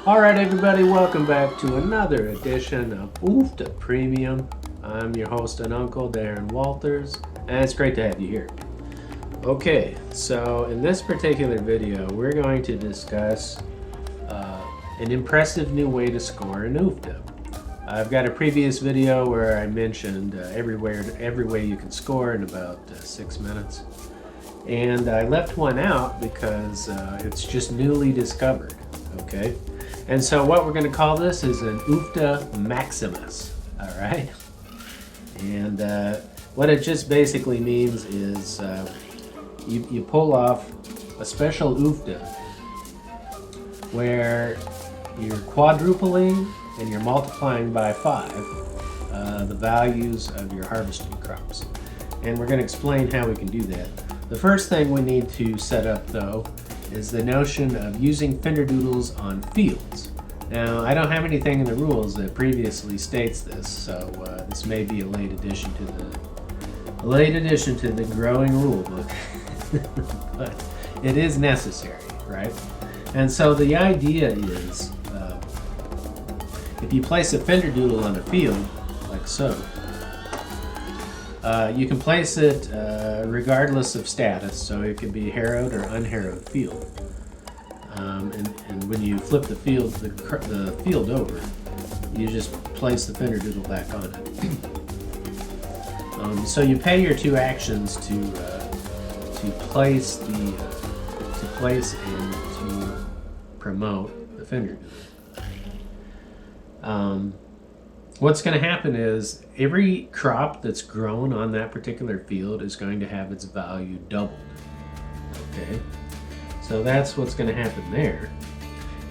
Alright everybody, welcome back to another edition of OOFDAH Premium. I'm your host and uncle, Darren Walters, and it's great to have you here. Okay, so in this particular video, we're going to discuss an impressive new way to score in OOFDAH. I've got a previous video where I mentioned every way you can score in about 6 minutes. And I left one out because it's just newly discovered, okay? And so what we're going to call this is an OOFDAH Maximus, all right? And what it just basically means is you pull off a special OOFDAH where you're quadrupling and you're multiplying by 5 the values of your harvested crops. And we're going to explain how we can do that. The first thing we need to set up, though, is the notion of using fingerdoodles on fields. Now, I don't have anything in the rules that previously states this, so this may be a late addition to the growing rule book, but it is necessary, right? And so the idea is, if you place a fingerdoodle on a field, like so, you can place it regardless of status, so it could be harrowed or unharrowed field. And when you flip the field over, you just place the fingerdoodle back on it. So you pay your 2 actions to place and to promote the fingerdoodle. What's going to happen is every crop that's grown on that particular field is going to have its value doubled. Okay, so that's what's going to happen there.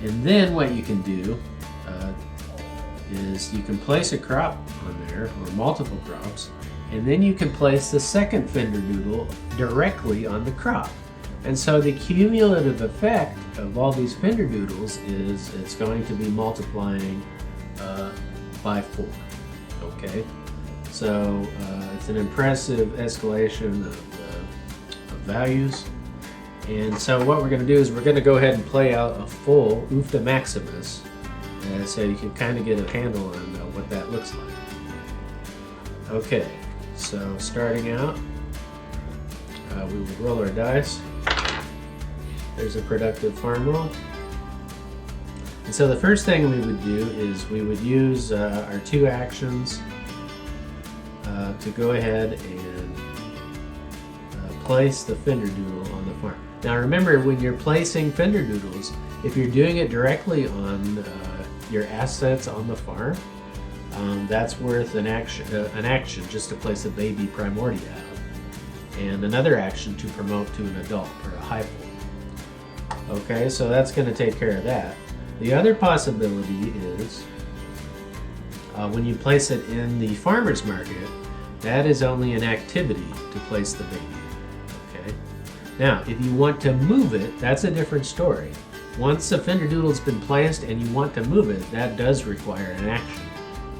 And then what you can do is you can place a crop on there, or multiple crops, and then you can place the second fingerdoodle directly on the crop. And so the cumulative effect of all these fingerdoodles is it's going to be multiplying by 4. Okay, so it's an impressive escalation of values. And so what we're going to do is we're going to go ahead and play out a full OOFDAH Maximus, so you can kind of get a handle on what that looks like. Okay, so starting out, we will roll our dice. There's a productive farm roll. And so the first thing we would do is we would use our 2 actions to go ahead and place the fingerdoodle on the farm. Now remember, when you're placing fingerdoodles, if you're doing it directly on your assets on the farm, that's worth an action just to place a baby primordial, and another action to promote to an adult or a high point. Okay, so that's going to take care of that. The other possibility is when you place it in the farmer's market, that is only an activity to place the baby. Okay. Now, if you want to move it, that's a different story. Once a fingerdoodle's been placed and you want to move it, that does require an action.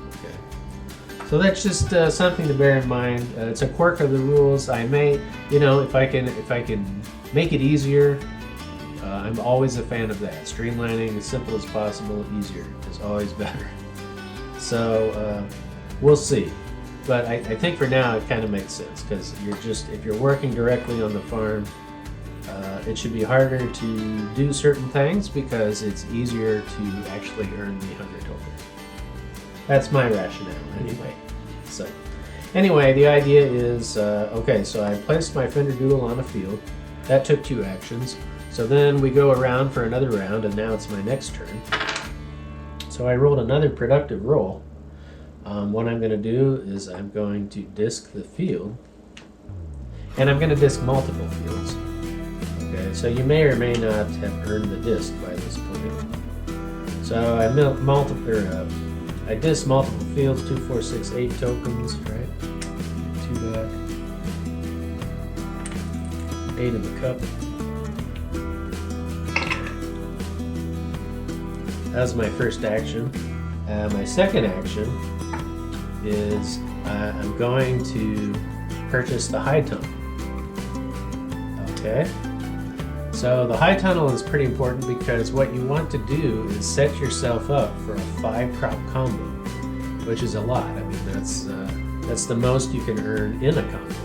Okay. So that's just something to bear in mind. It's a quirk of the rules. I may, if I can make it easier. I'm always a fan of that. Streamlining as simple as possible, easier is always better. So we'll see. But I think for now it kind of makes sense, because if you're working directly on the farm, it should be harder to do certain things because it's easier to actually earn the hunger token. That's my rationale anyway. So anyway, the idea is, okay, so I placed my fingerdoodle on a field. That took 2 actions. So then we go around for another round, and now it's my next turn. So I rolled another productive roll. What I'm going to do is I'm going to disc the field, and I'm going to disc multiple fields. Okay, so you may or may not have earned the disc by this point. So I disc multiple fields, 2, 4, 6, 8 tokens, right? 2 back, 8 in the cup. That was my first action. My second action is I'm going to purchase the high tone. Okay, So the high tunnel is pretty important because what you want to do is set yourself up for a 5-crop combo, which is a lot. I mean, that's the most you can earn in a combo.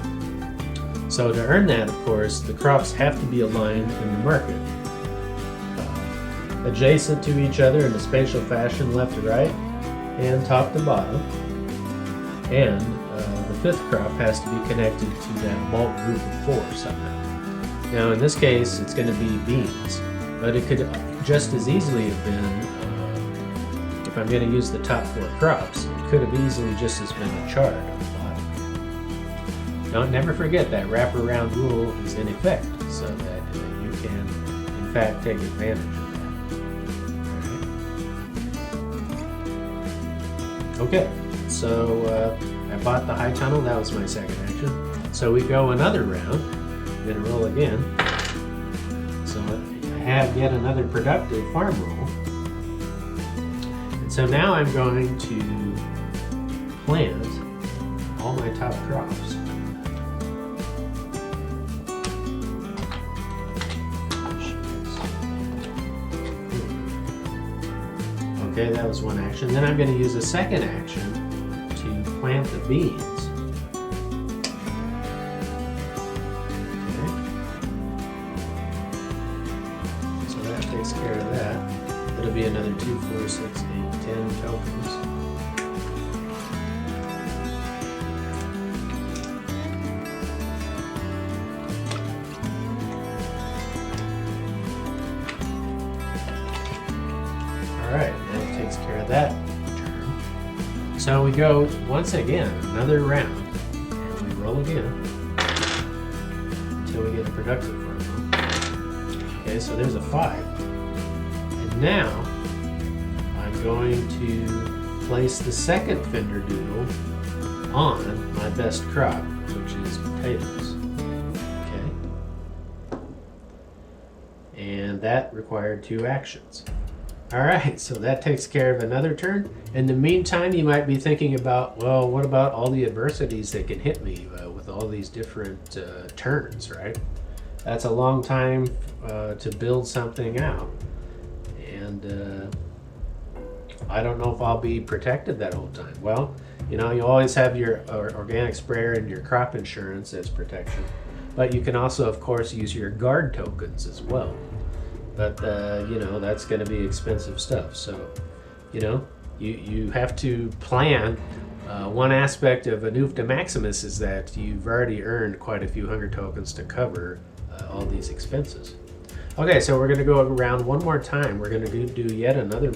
So to earn that, of course, the crops have to be aligned in the market, adjacent to each other in a spatial fashion, left to right and top to bottom. And the 5th crop has to be connected to that bulk group of 4 somehow. Now in this case, it's going to be beans, but it could just as easily have been, if I'm going to use the top 4 crops, it could have easily just as been a chard on the bottom. Don't never forget that wraparound rule is in effect, so that you can, in fact, take advantage of that. Okay, so I bought the high tunnel. That was my second action. So we go another round. I'm going to roll again. So I have yet another productive farm roll. And so now I'm going to plant all my top crops. Okay, that was one action. Then I'm going to use a second action to plant the beans. Takes care of that. It'll be another 2, 4, 6, 8, 10 tokens. Alright, that takes care of that turn. So we go once again, another round, and we roll again until we get a productive farm. Okay, so there's a 5. Now, I'm going to place the second fender doodle on my best crop, which is potatoes. Okay. And that required 2 actions. Alright, so that takes care of another turn. In the meantime, you might be thinking about, well, what about all the adversities that can hit me with all these different turns, right? That's a long time to build something out. And I don't know if I'll be protected that whole time. Well, you know, you always have your organic sprayer and your crop insurance as protection, but you can also, of course, use your guard tokens as well. But you know, that's going to be expensive stuff. So, you know, you have to plan. One aspect of an OOFDAH Maximus is that you've already earned quite a few hunger tokens to cover all these expenses. Okay, so we're going to go around one more time. We're going to do yet another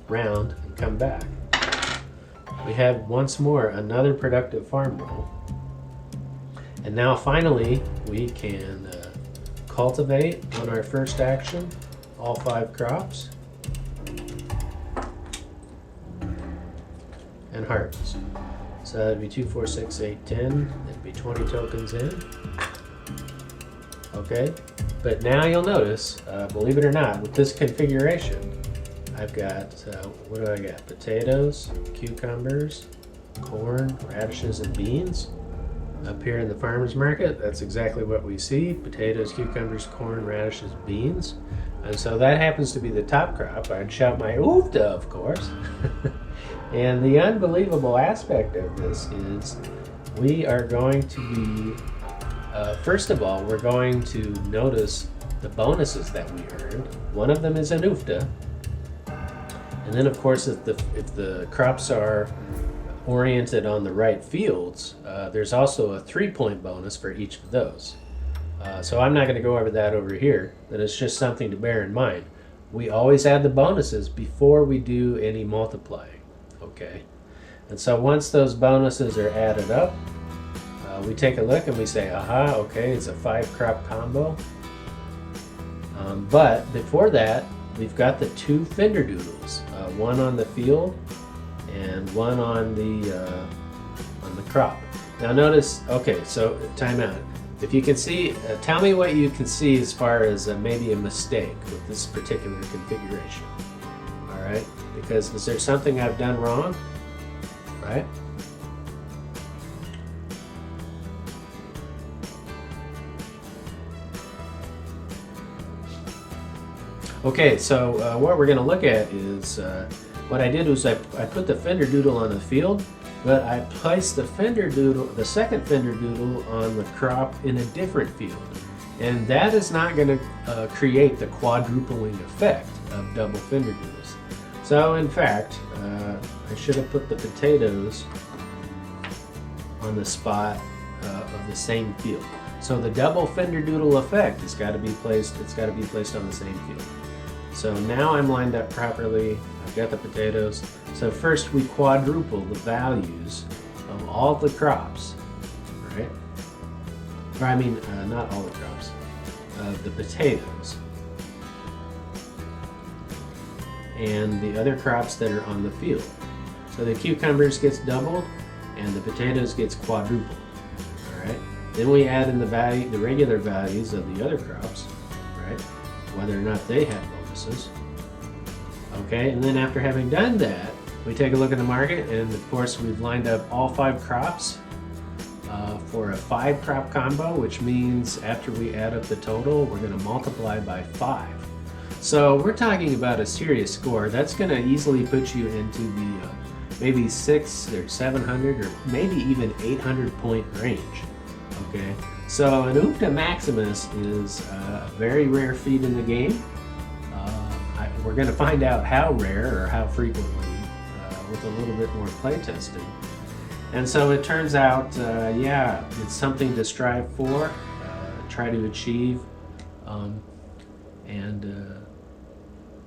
round and come back. We have once more another productive farm roll. And now finally we can cultivate on our first action all 5 crops and harvest. So that'd be 2, 4, 6, 8, 10. That'd be 20 tokens in. Okay. But now you'll notice, believe it or not, with this configuration, I've got, what do I got? Potatoes, cucumbers, corn, radishes, and beans. Up here in the farmer's market, that's exactly what we see. Potatoes, cucumbers, corn, radishes, beans. And so that happens to be the top crop. I'd shout my OOFDAH, of course. And the unbelievable aspect of this is we are going to be first of all, we're going to notice the bonuses that we earned. One of them is an OOFDAH. And then, of course, if the crops are oriented on the right fields, there's also a 3-point bonus for each of those. So I'm not going to go over that over here, but it's just something to bear in mind. We always add the bonuses before we do any multiplying, okay? And so once those bonuses are added up, we take a look and we say, aha, okay, it's a 5-crop combo. But before that, we've got the 2 fender doodles, one on the field and one on the crop. Now notice, okay, so time out. If you can see, tell me what you can see as far as maybe a mistake with this particular configuration. All right, because is there something I've done wrong, right? Okay, so what we're going to look at is what I did was I put the fender doodle on the field, but I placed the second fender doodle on the crop in a different field. And that is not going to create the quadrupling effect of double fender doodles. So in fact, I should have put the potatoes on the spot of the same field. So the double fender doodle effect has got to be placed. It's got to be placed on the same field. So now I'm lined up properly. I've got the potatoes. So first we quadruple the values of all the crops, right? Or I mean, not all the crops, of the potatoes and the other crops that are on the field. So the cucumbers gets doubled and the potatoes gets quadrupled. All right. Then we add in the regular values of the other crops, right? Whether or not they have bonuses. Okay, and then after having done that, we take a look at the market, and of course we've lined up all 5 crops for a 5-crop combo, which means after we add up the total, we're going to multiply by 5. So we're talking about a serious score. That's going to easily put you into the maybe 600 or 700 or maybe even 800 point range. Okay, so an OOFDAH Maximus is a very rare feat in the game. We're going to find out how rare or how frequently with a little bit more playtesting. And so it turns out, yeah, it's something to strive for, try to achieve,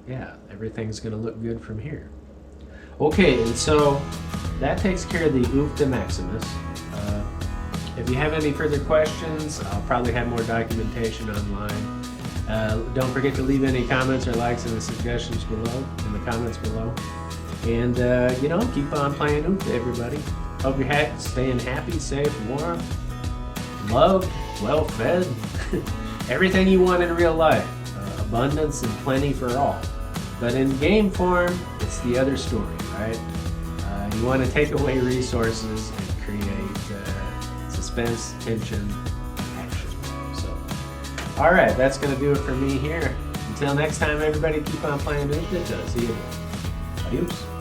yeah, everything's going to look good from here. Okay, and so that takes care of the OOFDAH Maximus. If you have any further questions, I'll probably have more documentation online. Don't forget to leave any comments or likes in the suggestions below, in the comments below. And, you know, keep on playing OOFDAH, everybody. Hope you're staying happy, safe, warm, loved, well-fed. Everything you want in real life. Abundance and plenty for all. But in game form, it's the other story, right? You want to take away resources and create suspense, tension, action. So, all right, that's going to do it for me here. Until next time, everybody, keep on playing OOFDAH. See you. Adios.